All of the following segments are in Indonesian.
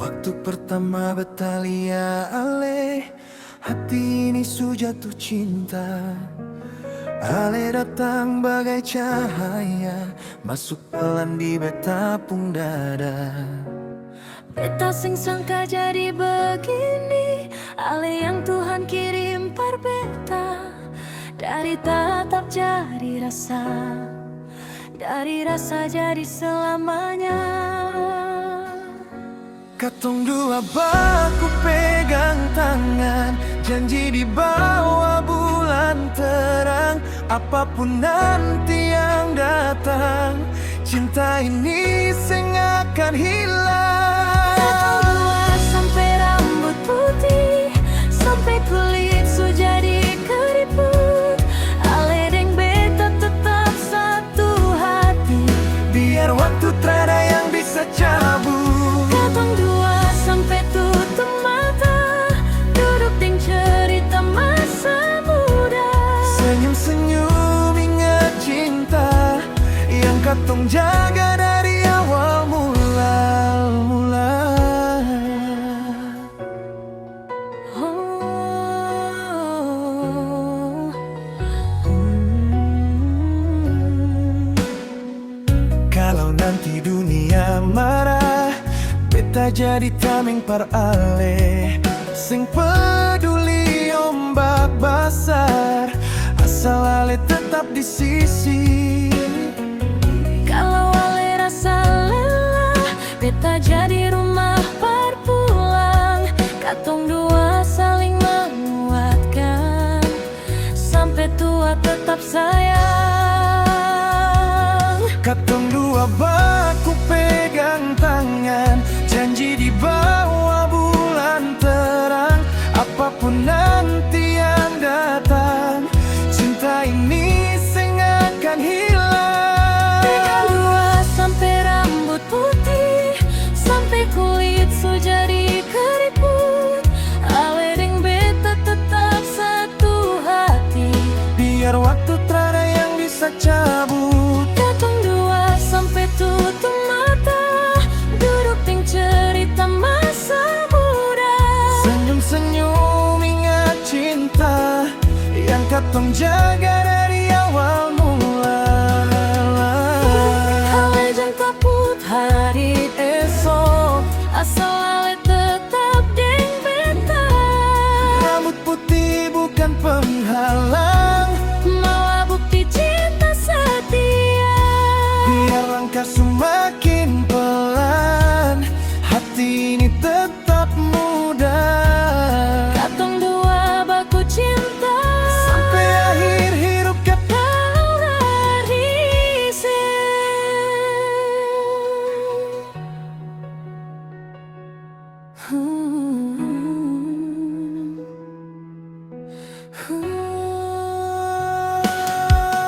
Waktu pertama Betalia Ale, hati ini sudah jatuh cinta. Ale datang bagai cahaya, masuk pelan di beta pung dada. Beta sing sangka jadi begini, Ale yang Tuhan kirim par beta. Dari tatap jadi rasa, dari rasa jadi selamanya. Katong dua baku pegang tangan, janji di bawah bulan terang. Apapun nanti yang datang, cinta ini sing akan hilang. Katong dua sampai rambut putih, sampai kulit su jadi keriput. Ale deng beta tetap satu hati, Biar waktu terada yang bisa cabut. katong dua sampai tutup mata, duduk deng cerita masa muda. Senyum-senyum ingat cinta yang katong jaga dari awal mula. Kalau nanti dunia marah, beta jadi tameng par Ale, sing peduli ombak besar, asal Ale tetap di sisi. Kalau Ale rasa lelah, beta jadi rumah par pulang. Katong dua saling menguatkan, sampai tua tetap sayang. Katong dua baku pegang tangan, janji di bawah bulan terang. Apapun nanti yang datang, cinta ini sing akan hilang. Pegang dua sampai rambut putih, sampai kulit su jadi keriput. Ale deng beta tetap satu hati, Biar waktu terada yang bisa cabut. katong dua sampai tutup mata, duduk deng cerita masa muda. Senyum-senyum ingat cinta yang katong jaga dari awal mula. Ale jang taput hari esok, asal Ale tetap deng beta. Rambut putih bukan penghalang, Mawa bukti cinta setia. biar langkah semakin pelan, hati ini tetap muda. Katong dua baku cinta, Sampai akhir hidup kita. kau risih.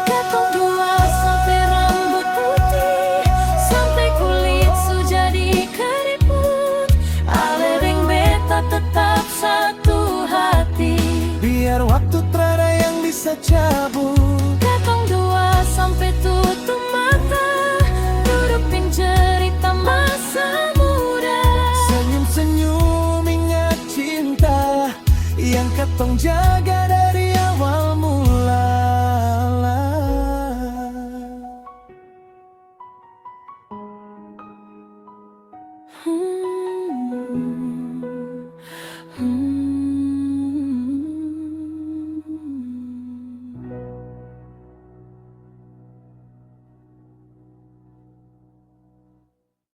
Katong dua sampai rambut putih, sampai kulit su jadi keriput. Ale deng beta tetap satu hati, Biar waktu terada yang bisa cabut.